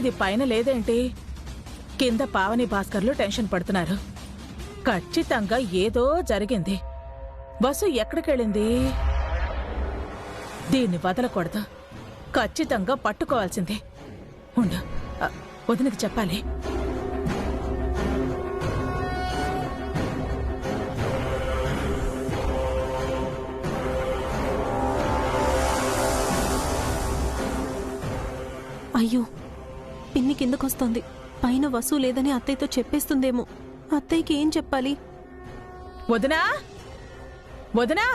ఇది పైన లేదేంటి? కింద పావని భాస్కర్లు టెన్షన్ పడుతున్నారు. ఖచ్చితంగా ఏదో జరిగింది. బస్సు ఎక్కడికెళ్ళింది? దీన్ని వదలకూడదు. ఖచ్చితంగా పట్టుకోవాల్సిందే. ఉండు, వదినకి చెప్పాలి. అయ్యో, పిన్ని కిందకొస్తోంది. పైన వసూ లేదని అత్తయ్యతో చెప్పేస్తుందేమో. అత్తయ్యకి ఏం చెప్పాలి? వదినా, వదినా,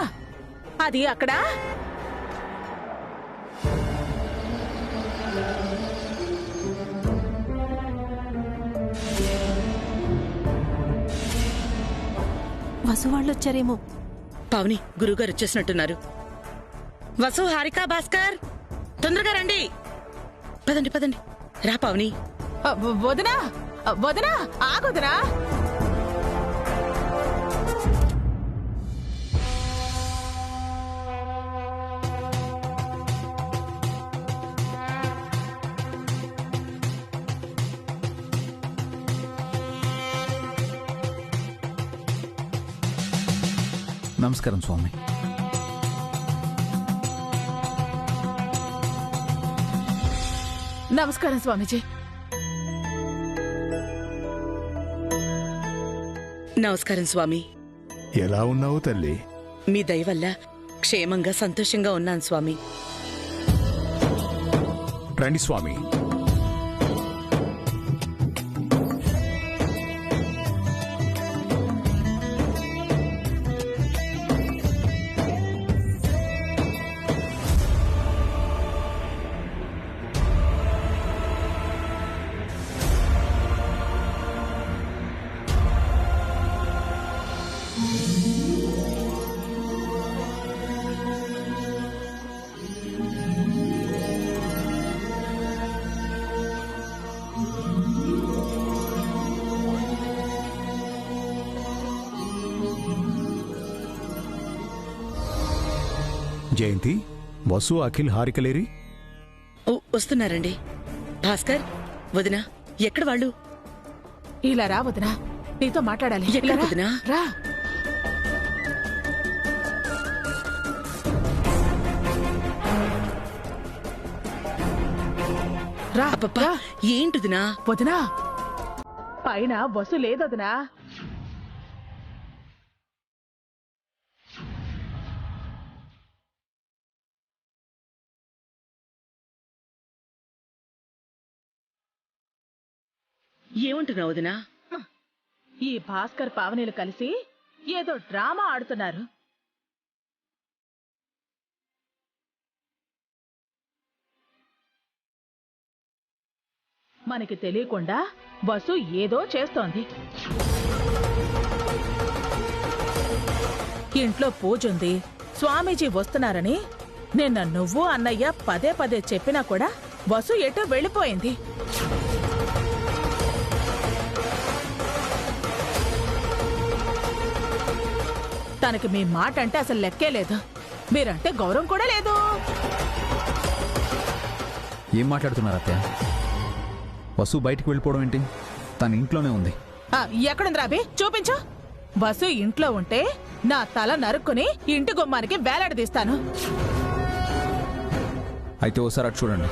అది అక్కడ. వసు వాళ్ళు వచ్చారేమో. పావని, గురువుగారు వచ్చేసినట్టున్నారు. వసు, హారిక, భాస్కర్, తొందరగా రండి. పదండి పదండి. రా పావని. వదినా, వదినా, ఆగొదినా. నమస్కారం స్వామి. నమస్కారం స్వామీజీ. నమస్కారం స్వామి. ఎలా ఉన్నావు తల్లి? మీ దయ వల్ల క్షేమంగా సంతోషంగా ఉన్నాను స్వామి. రండి స్వామి. జయంతి, వసు, అఖిల్, హారికలేరి? వస్తున్నారండి. భాస్కర్, వదిన, ఎక్కడ వాళ్ళు? ఇలా రా వదినా, నీతో మాట్లాడాలి. ఎక్కడ వదినా? రా. రా అబ్బబ్బా, ఏంటిదినా? వదినా, పైన బస్సు లేదొదినా. ఏమంటున్నావు వదినా? ఈ భాస్కర్ పావనీలు కలిసి ఏదో డ్రామా ఆడుతున్నారు. మనకి తెలియకుండా బస్సు ఏదో చేస్తోంది. ఇంట్లో పూజుంది, స్వామీజీ వస్తున్నారని నిన్న నువ్వు అన్నయ్య పదే పదే చెప్పినా కూడా బస్సు ఎటో వెళ్ళిపోయింది. తనకి మీ మాట అంటే అసలు లెక్కే లేదు. మీరంటే గౌరవం కూడా లేదు. ఏం మాట్లాడుతున్నారు అత్తయ్య? వసు బయటికి వెళ్ళిపోవడం ఏంటి? తన ఇంట్లోనే ఉంది. ఎక్కడుంది రాబి? చూపించు. బస్సు ఇంట్లో ఉంటే నా తల నరుక్కుని ఇంటి గుమ్మానికి వేలాడదీస్తాను. అయితే ఓసారి అటు చూడండి.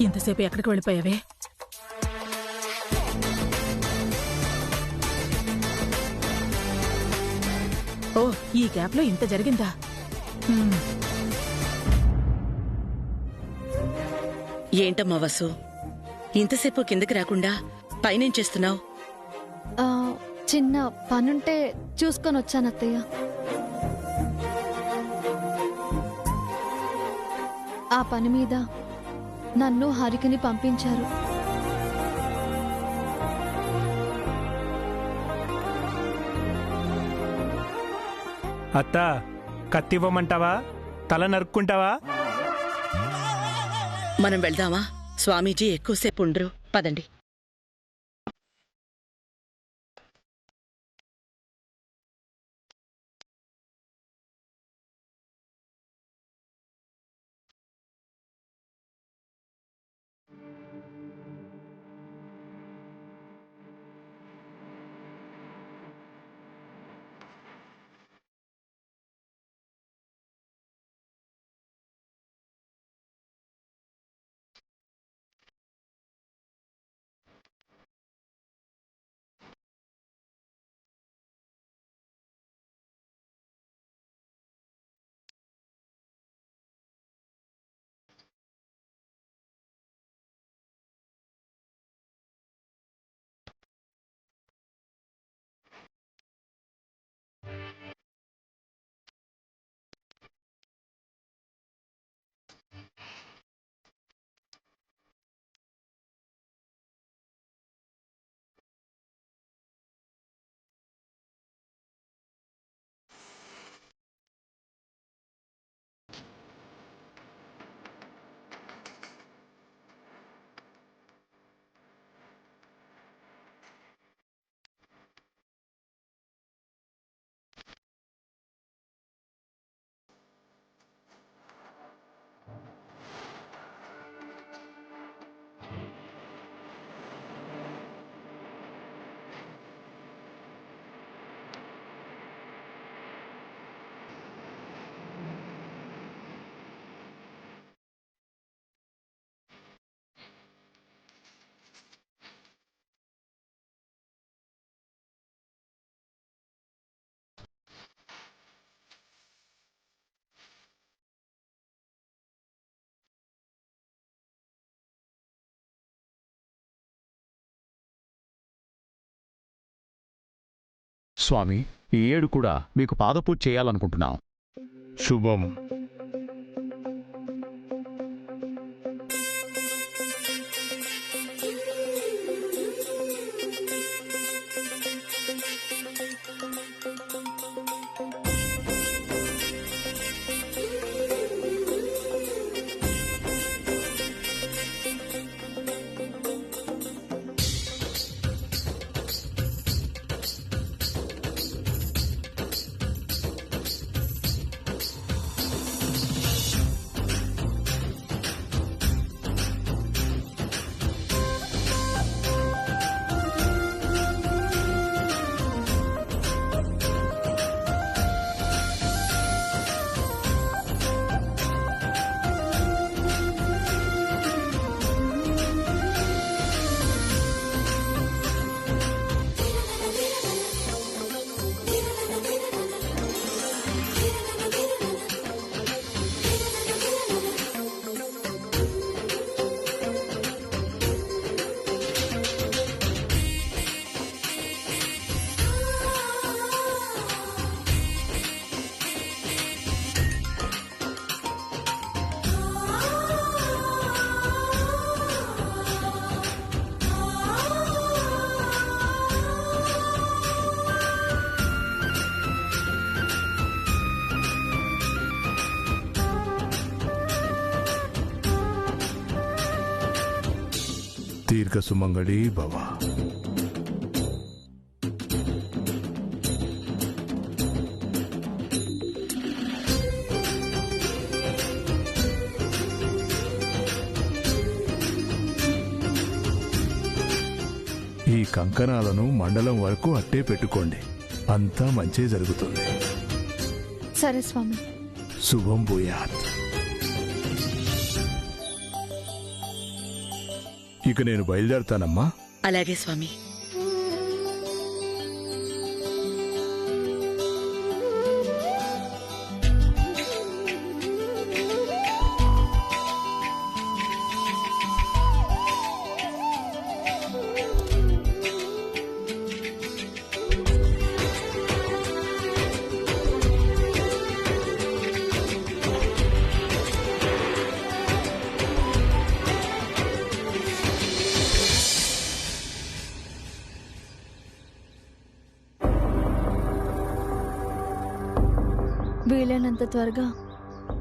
ఇంతసేపు ఎక్కడికి వెళ్ళిపోయావే? ఓ, ఈ గ్యాప్లో ఇంత జరిగిందా? ఏంటమ్మా వసు, ఇంతసేపు కిందకి రాకుండా పైనేం చేస్తున్నావు? చిన్న పనుంటే చూసుకొని వచ్చాను అత్తయ్య. ఆ పని మీద నన్ను హారికని పంపించారు. అత్త, కత్తివ్వమంటావా? తల నరుక్కుంటావా? మనం వెళ్దామా? స్వామీజీ ఎక్కువసేపు ఉండరు, పదండి. స్వామి, ఈ ఏడు కూడా మీకు పాదపూజ చేయాలనుకుంటున్నాం. శుభం. దీర్ఘ సుమంగళి భవ. ఈ కంకణాలను మండలం వరకు అట్టే పెట్టుకోండి. అంతా మంచే జరుగుతుంది. సరే స్వామి. శుభం భూయాత్. ఇక నేను బయలుదేరతానమ్మా. అలాగే స్వామి. వీలైనంత త్వరగా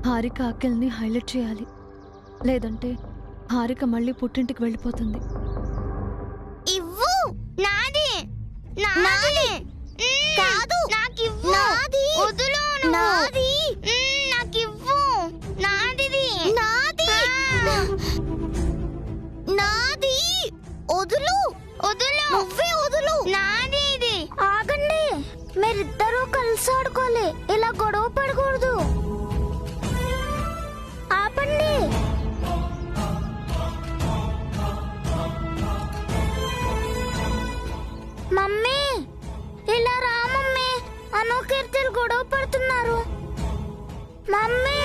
హారిక అఖిల్ని హైలైట్ చేయాలి, లేదంటే హారిక మళ్ళీ పుట్టింటికి వెళ్ళిపోతుంది. ఇవ్వు నాది నాది కాదు నాకివ్వు నాది వదులు నాది నాకివ్వు నాదిది నాది నాది వదులు వదులు నువ్వే వదులు నాది ఇది. ఆగండి, మీరిద్దరూ కలిసి ఆడుకోలే, ఇలా గొడవ పడకూడదు. ఆపండి. మమ్మీ ఇలా రా మమ్మీ, అనుకీర్తిలు గొడవ పడుతున్నారు. మమ్మీ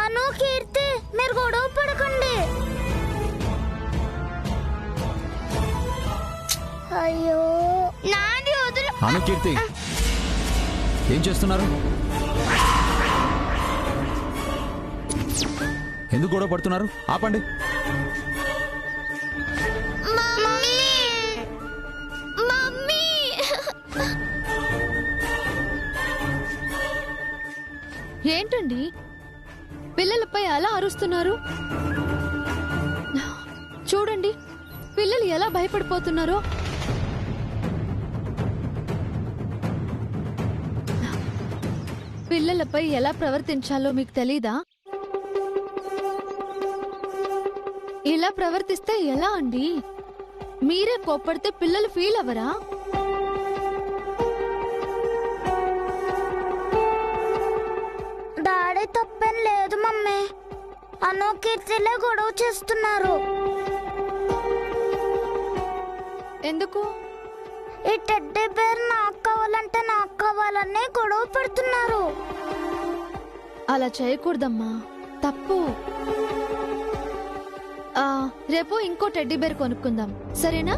అనుకీర్తి మీరు గొడవ పడకండి. అయ్యో నాది వదులు. అనుకీర్తి ఏం చేస్తున్నారు? ఎందుకు గొడవ పడుతున్నారు? ఆపండి. మమ్మీ మమ్మీ ఏంటండి పిల్లలపై అలా అరుస్తున్నారు? చూడండి పిల్లలు ఎలా భయపడిపోతున్నారో. పిల్లలపై ఎలా ప్రవర్తించాలో మీకు తెలీదా? ఇలా ప్రవర్తిస్తే ఎలా అండి? మీరే కోప్పడితే పిల్లలు ఫీల్ అవ్వరా? డాడీ తప్పేం లేదు మమ్మీ, అనుకీర్తిలే గొడవ చేస్తున్నారు. ఎందుకు? ఈ టెడ్డీ బేర్ నాకు కావాలంటే నాకు కావాలని గొడవ పెడుతున్నారు. అలా చేయకూడదమ్మా, తప్పు. రేపు ఇంకో టెడ్డీ బేర్ కొనుక్కుందాం, సరేనా?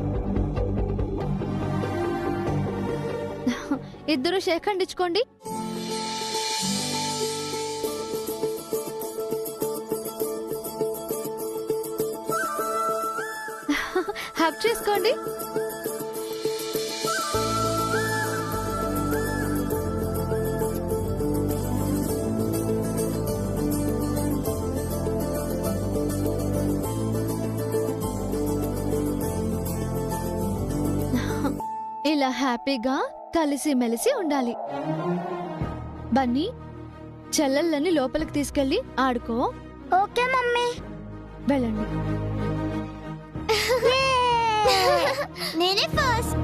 ఇద్దరు షేక్ హ్యాండ్ ఇచ్చుకోండి. హగ్ చేసుకోండి. ఇలా హ్యాపీగా కలిసిమెలిసి ఉండాలి. బన్నీ, చెల్లెళ్ళని లోపలికి తీసుకెళ్ళి ఆడుకో. Okay mummy. వెళ్ళండి. నేనే ఫస్ట్.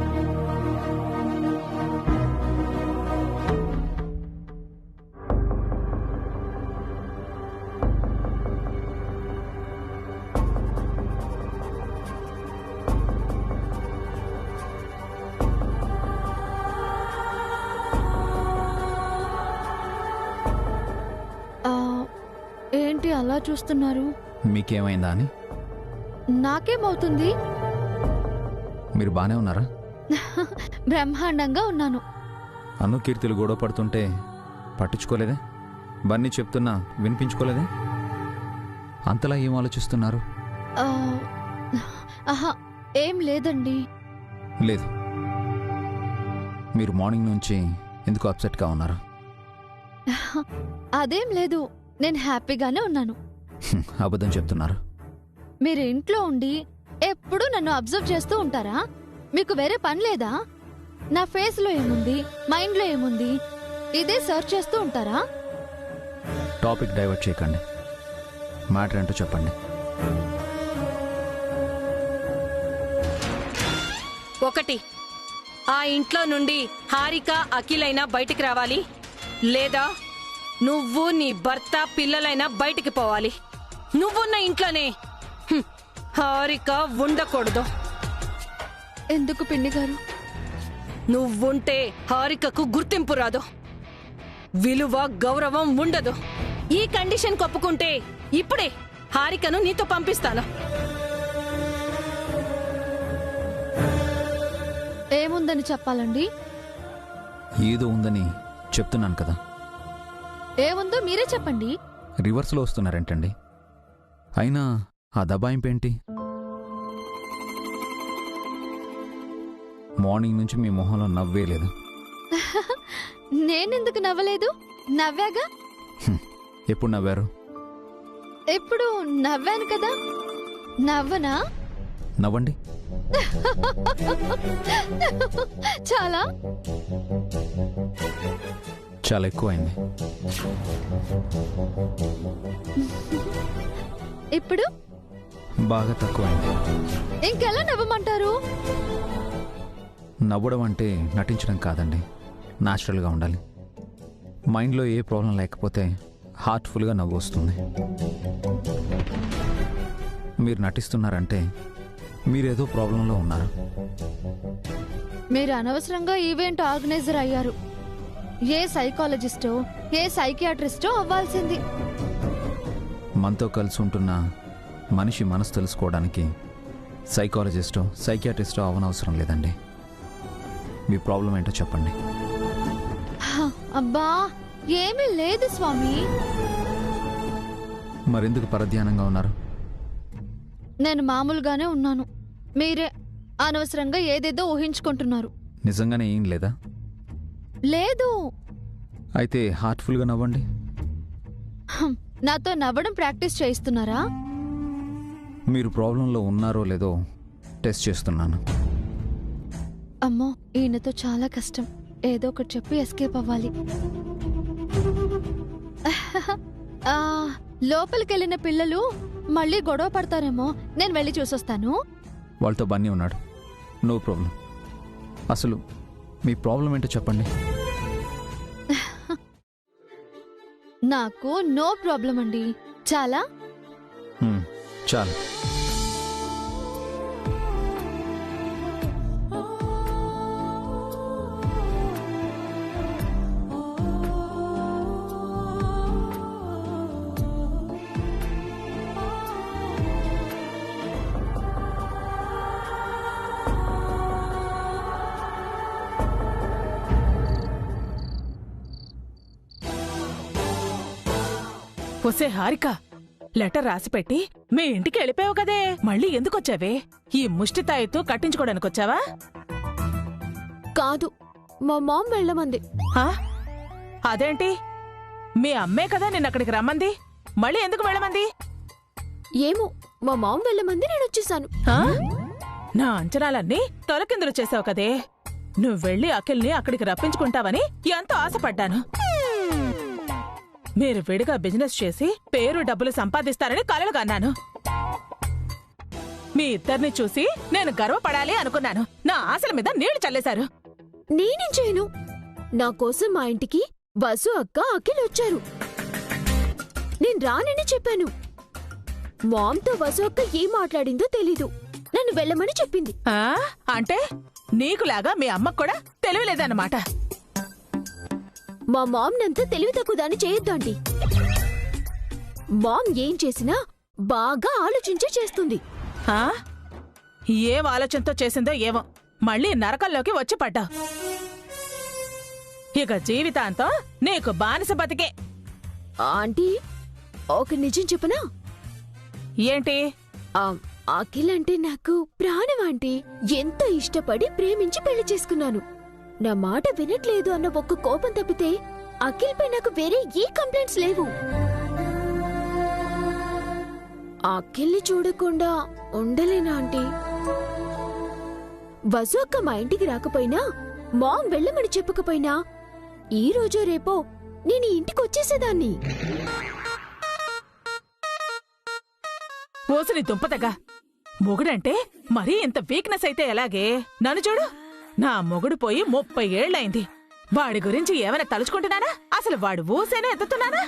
ఏంటి అలా చూస్తున్నారు? మీకేమైందా అని? నాకేమవుతుంది? మీరు బానే ఉన్నారా? బ్రహ్మాండంగా ఉన్నాను. అనుకీర్తిలు గొడవ పడుతుంటే పట్టించుకోలేదే? బన్నీ చెప్తున్నా వినిపించుకోలేదే? అంతలా ఏం ఆలోచిస్తున్నారు? ఆహా, ఏం లేదండి. లేదు. మీరు మార్నింగ్ నుంచి ఎందుకు అప్సెట్గా ఉన్నారు? అదేం లేదు, నేను హ్యాపీగానే ఉన్నాను. అబద్ధం చెప్తున్నారు. మీరు ఇంట్లో ఉండి ఎప్పుడు నన్ను అబ్జర్వ్ చేస్తూ ఉంటారా? మీకు వేరే పని లేదా? నా ఫేస్లో ఏముంది, మైండ్లో ఏముంది, ఇదే సర్చ్ చేస్తూ ఉంటారా? టాపిక్ డైవర్ట్ చేయకండి. మ్యాటర్ ఏంటో చెప్పండి. ఒకటి, ఆ ఇంట్లో నుండి హారిక అఖిలైనా బయటికి రావాలి, లేదా నువ్వు నీ భర్త పిల్లలైనా బయటికి పోవాలి. నువ్వున్న ఇంట్లోనే హారిక ఉండకూడదు. ఎందుకు పిన్ని గారు? నువ్వుంటే హారికకు గుర్తింపు రాదు, విలువ గౌరవం ఉండదు. ఈ కండిషన్ ఒప్పుకుంటే ఇప్పుడే హారికను నీతో పంపిస్తాను. ఏముందని చెప్పాలండి? ఏదో ఉందని చెప్తున్నాను కదా. ఏముందో మీరే చెప్పండి. రివర్స్లో వస్తున్నారేంటండి? అయినా ఆ దబాయింపేంటి? మార్నింగ్ నుంచి మీ మొహంలో నవ్వే లేదు. నేనెందుకు నవ్వలేదు? నవ్వాగా. ఎప్పుడు నవ్వారు? ఎప్పుడు నవ్వాను కదా. నవ్వనా? నవ్వండి. చాలా చాలా ఎక్కువైంది. ఇప్పుడు బాగా తక్కువైంది. ఇంకెలా నవ్వమంటారు? నవ్వడం అంటే నటించడం కాదండి, న్యాచురల్గా ఉండాలి. మైండ్లో ఏ ప్రాబ్లం లేకపోతే హార్ట్ఫుల్గా నవ్వు వస్తుంది. మీరు నటిస్తున్నారంటే మీరేదో ప్రాబ్లంలో ఉన్నారు. మీరు అనవసరంగా ఈవెంట్ ఆర్గనైజర్ అయ్యారు. ఏ సైకాలజిస్టో ఏ సైకియాట్రిస్టో అవ్వాల్సింది. మనతో కలిసి ఉంటున్న మనిషి మనసు తెలుసుకోవడానికి సైకాలజిస్టో సైకియాట్రిస్టో అవనవసరం లేదండి. మీ ప్రాబ్లం ఏంటో చెప్పండి. అబ్బా ఏమీ లేదు స్వామి. మరెందుకు పరధ్యానంగా ఉన్నారు? నేను మామూలుగానే ఉన్నాను. మీరే అనవసరంగా ఏదేదో ఊహించుకుంటున్నారు. నిజంగానే ఏం లేదా? లేదు. అయితే హార్ట్ఫుల్గా నవ్వండి. నాతో నవ్వడం ప్రాక్టీస్ చేయిస్తున్నారా? మీరు ప్రాబ్లంలో ఉన్నారో లేదో టెస్ట్ చేస్తున్నాను. అమ్మో, ఈయనతో చాలా కష్టం. ఏదో ఒకటి చెప్పి ఎస్కేప్ అవ్వాలి. లోపలికెళ్ళిన పిల్లలు మళ్ళీ గొడవ పడతారేమో. నేను వెళ్ళి చూసొస్తాను. వాళ్ళతో బన్నీ ఉన్నాడు, నో ప్రాబ్లం. అసలు మీ ప్రాబ్లం ఏంటో చెప్పండి. నాకు నో ప్రాబ్లం అండి. చాలా చాలు. ఒసే హారిక, లెటర్ రాసిపెట్టి మీ ఇంటికి వెళ్ళిపోయావు కదే, మళ్ళీ ఎందుకొచ్చావే? ఈ ముష్టితాయితో కట్టించుకోవడానికొచ్చావా? కాదు, మా మామ్ వెళ్ళమంది. అదేంటి? మీ అమ్మే కదా నిన్నక్కడికి రమ్మంది, మళ్ళీ ఎందుకు వెళ్ళమంది? ఏమో, మా మామ్ వెళ్ళమంది, నేను వచ్చేసాను. నా అంచనాలన్నీ తొలకిందులు చేసావు కదే. నువ్వెళ్ళి అఖిల్ని అక్కడికి రప్పించుకుంటావని ఎంతో ఆశపడ్డాను. మీరు విడిగా బిజినెస్ చేసి పేరు డబ్బులు సంపాదిస్తారని కలలుగన్నాను. మీ ఇద్దరిని చూసి నేను గర్వపడాలి అనుకున్నాను. నా ఆశల మీద నీళ్లు చల్లేశారు. నేనేం చేయను? నా కోసం మా ఇంటికి వసు అక్క అఖిల్ వచ్చారు. నేను రానని చెప్పాను. మామ్తో వసు అక్క ఏం మాట్లాడిందో తెలీదు. నన్ను వెళ్ళమని చెప్పింది. అంటే నీకులాగా మీ అమ్మకు కూడా తెలియలేదన్నమాట. మా మామ్ నంతా తెలివి తక్కువదాన్ని చేయొద్దు ఆంటీ. మామ్ ఏం చేసినా బాగా ఆలోచించే చేస్తుంది. ఏం ఆలోచనతో చేసిందో ఏమో, మళ్ళీ నరకంలోకి వచ్చి పడ్డా. ఇక జీవితాంతం నీకు బానిస బతికే. ఆంటీ, ఒక నిజం చెప్పనా? ఏంటి? అఖిల్ అంటే నాకు ప్రాణం ఆంటీ. ఎంతో ఇష్టపడి ప్రేమించి పెళ్లి చేసుకున్నాను. నా మాట వినట్లేదు అన్న ఒక్క కోపం తప్పితే అఖిల్ పై నాకు వేరే ఏ కంప్లైంట్స్ లేవు. అఖిల్ని చూడకుండా ఉండలేనా ఆంటీ? వసు అక్క మా ఇంటికి రాకపోయినా, మామ్ వెళ్ళమని చెప్పకపోయినా, ఈ రోజో రేపో నేను ఇంటికి వచ్చేసేదాన్ని. ఓసిని దుంపదగా, మొగుడంటే మరీ ఇంత వీక్నెస్ అయితే ఎలాగే? నన్ను చూడు, నా మొగుడు పోయి 30 ఏళ్లైంది. వాడి గురించి ఏమైనా తలుచుకుంటున్నానా? అసలు వాడు ఊసేనా ఎత్తుతున్నానా?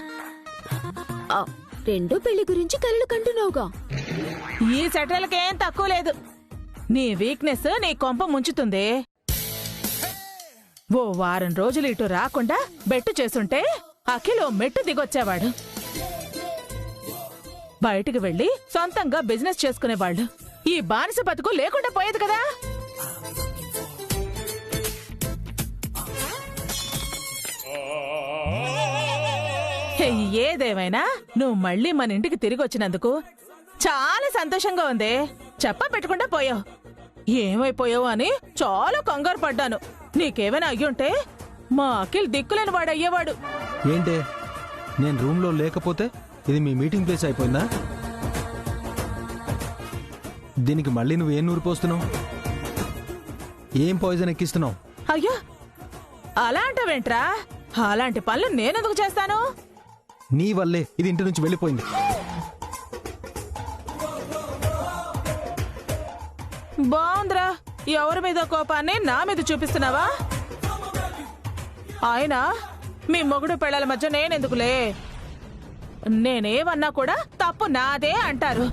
రెండో పెళ్లి గురించి కలలు కంటున్నావుగా. ఈ సెటలకేం తక్కువ లేదు. నీ వీక్నెస్ నీ కొంప ముంచుతుంది. ఓ వారం రోజులు ఇటు రాకుండా బెట్టు చేసుంటే అఖిల్ ఓ మెట్టు దిగొచ్చేవాడు. బయటికి వెళ్లి సొంతంగా బిజినెస్ చేసుకునేవాళ్ళు. ఈ బానిస బతుకు లేకుండా పోయేది కదా. ఏదేమైనా నువ్వు మళ్ళీ మన ఇంటికి తిరిగి వచ్చినందుకు చాలా సంతోషంగా ఉంది. చెప్ప పెట్టకుండా పోయావు. ఏమైపోయావు అని చాలా కంగారు పడ్డాను. నీకేమైనా అయ్యుంటే మా అఖిల్ దిక్కులేని వాడు అయ్యేవాడు. ఏంటే నేను రూమ్లో లేకపోతే ఇది మీ మీటింగ్ ప్లేస్ అయిపోయిందా? దీనికి మళ్ళీ నువ్వేం నూరిపోస్తున్నావు? ఏం పాయిజన్ ఎక్కిస్తున్నావు? అయ్యో అలా అంటావేంట్రా? అలాంటి పనులు నేనెందుకు చేస్తాను? నీ వల్లే ఇది ఇంటి నుంచి వెళ్ళిపోయింది. బావుందిరా. ఎవరి మీద కోపాన్ని నా మీద చూపిస్తున్నావా? అయినా మీ మొగుడు పెళ్ళాల మధ్య నేనెందుకులే. నేనేమన్నా కూడా తప్పు నాదే అంటారు.